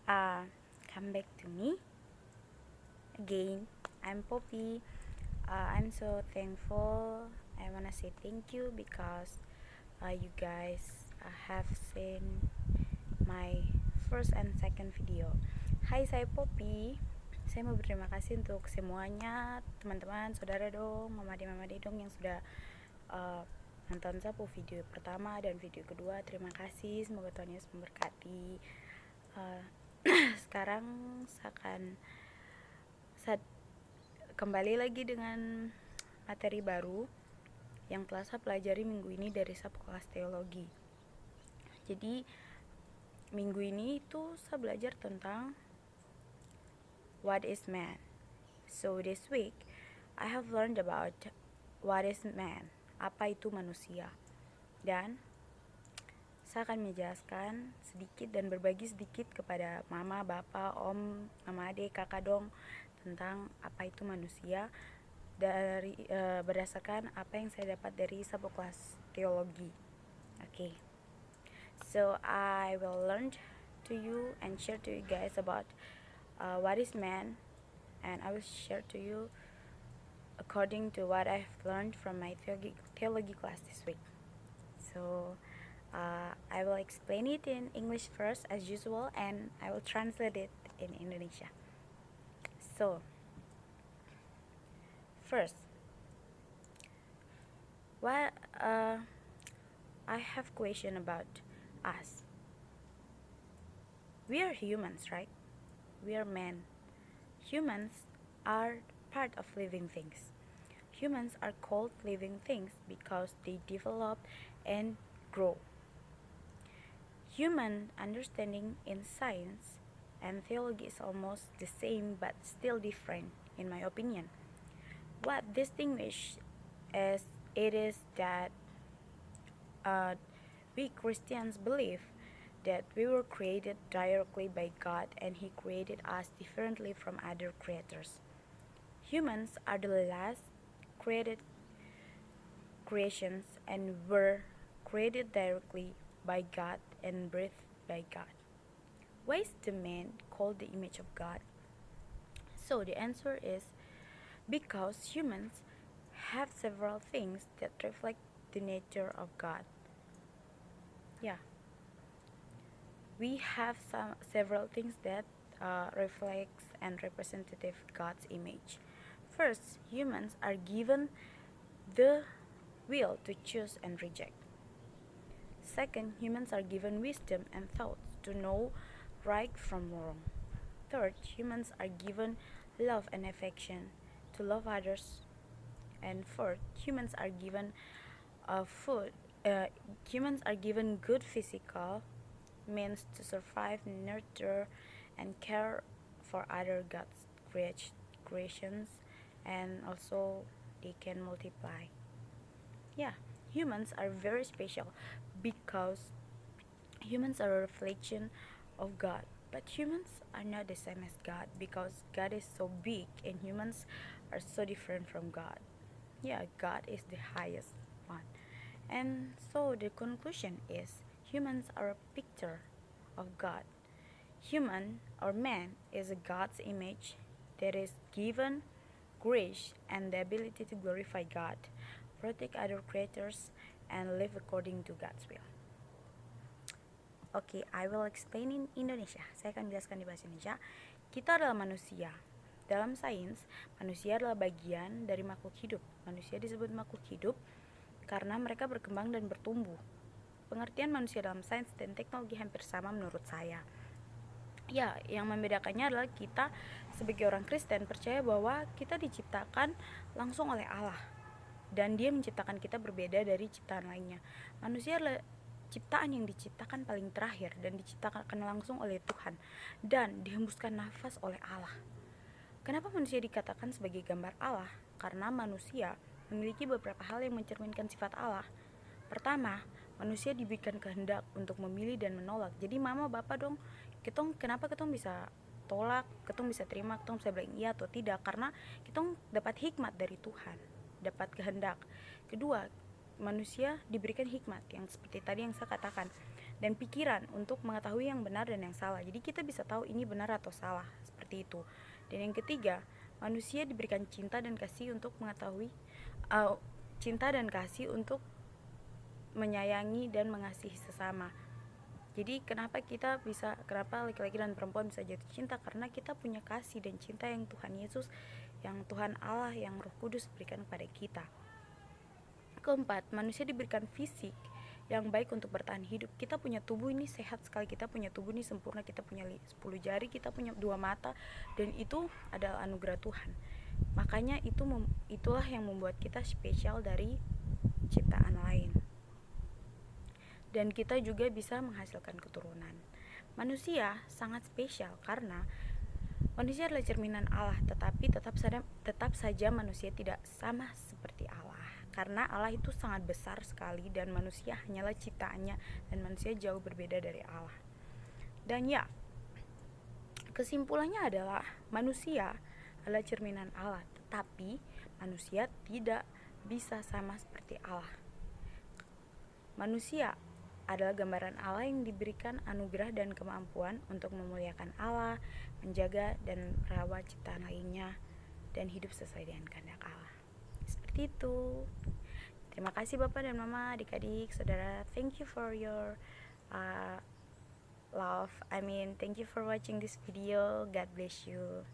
uh, come back to me again. I'm Poppy. I'm so thankful. I wanna say thank you because you guys have seen my first and second video. Hai, saya Poppy. Saya mau berterima kasih untuk semuanya, teman-teman, saudara dong, mama de dong yang sudah uh, nonton Sapu video pertama dan video kedua. Terima kasih, semoga Tuhan Yesus memberkati. Uh, sekarang saya kembali lagi dengan materi baru yang telah saya pelajari minggu ini dari Sapu kelas teologi. Jadi minggu ini itu saya belajar tentang what is man. So this week I have learned about what is man, apa itu manusia. Dan saya akan menjelaskan sedikit dan berbagi sedikit kepada mama, bapak, om, mama, adik, kakak dong tentang apa itu manusia dari berdasarkan apa yang saya dapat dari Sapu kelas teologi. Okay. So I will learn to you and share to you guys about what is man, and I will share to you according to what I've learned from my theology class this week. So I will explain it in English first as usual, and I will translate it in Indonesia. So first, what I have question about us. We are humans, right? We are men. Humans are part of living things. Humans are called living things because they develop and grow. Human understanding in science and theology is almost the same but still different, in my opinion. What distinguishes it is that we Christians believe that we were created directly by God and He created us differently from other creators. Humans are the last created creations and were created directly by God and breathed by God. Why is the man called the image of God? So the answer is because humans have several things that reflect the nature of God. Yeah. We have several things that reflects and representative God's image. First, humans are given the will to choose and reject. Second, humans are given wisdom and thoughts to know right from wrong. Third, humans are given love and affection to love others. And fourth, humans are given food. Humans are given good physical means to survive, nurture, and care for other God's creations, and also they can multiply. Yeah, humans are very special because humans are a reflection of God. But humans are not the same as God because God is so big and humans are so different from God. Yeah, God is the highest one. And so the conclusion is humans are a picture of God. Human or man is a God's image that is given grace and the ability to glorify God, protect other creatures, and live according to God's will. Okay, I will explain in Indonesia. Saya akan jelaskan di bahasa Indonesia. Kita adalah manusia. Dalam sains, manusia adalah bagian dari makhluk hidup. Manusia disebut makhluk hidup karena mereka berkembang dan bertumbuh. Pengertian manusia dalam sains dan teknologi hampir sama menurut saya. Ya, yang membedakannya adalah kita sebagai orang Kristen percaya bahwa kita diciptakan langsung oleh Allah dan Dia menciptakan kita berbeda dari ciptaan lainnya. Manusia adalah ciptaan yang diciptakan paling terakhir dan diciptakan langsung oleh Tuhan dan dihembuskan nafas oleh Allah. Kenapa manusia dikatakan sebagai gambar Allah? Karena manusia memiliki beberapa hal yang mencerminkan sifat Allah. Pertama, manusia diberikan kehendak untuk memilih dan menolak. Jadi mama bapak dong, kenapa kita bisa tolak, kita bisa terima, kita bisa bilang iya atau tidak, karena kita dapat hikmat dari Tuhan, dapat kehendak. Kedua, manusia diberikan hikmat yang seperti tadi yang saya katakan. dan pikiran untuk mengetahui yang benar dan yang salah. Jadi kita bisa tahu ini benar atau salah, seperti itu. Dan yang ketiga, manusia diberikan cinta dan kasih untuk mengetahui cinta dan kasih untuk menyayangi dan mengasihi sesama. Jadi kenapa laki-laki dan perempuan bisa jatuh cinta? Karena kita punya kasih dan cinta yang Tuhan Yesus, yang Tuhan Allah, yang Roh Kudus berikan kepada kita. Keempat, manusia diberikan fisik yang baik untuk bertahan hidup. Kita punya tubuh ini sehat sekali, kita punya tubuh ini sempurna, kita punya 10 jari, kita punya 2 mata, dan itu adalah anugerah Tuhan. Makanya itulah yang membuat kita spesial dari ciptaan lain. Dan kita juga bisa menghasilkan keturunan. Manusia sangat spesial karena manusia adalah cerminan Allah, tetapi tetap saja manusia tidak sama seperti Allah. Karena Allah itu sangat besar sekali dan manusia hanyalah ciptaannya, dan manusia jauh berbeda dari Allah. Dan ya, kesimpulannya adalah manusia adalah cerminan Allah, tetapi manusia tidak bisa sama seperti Allah. Manusia adalah gambaran Allah yang diberikan anugerah dan kemampuan untuk memuliakan Allah, menjaga dan merawat ciptaan lainnya, dan hidup sesuai dengan kehendak Allah. Seperti itu. Terima kasih Bapak dan Mama, adik-adik, saudara. Thank you for your love. Thank you for watching this video. God bless you.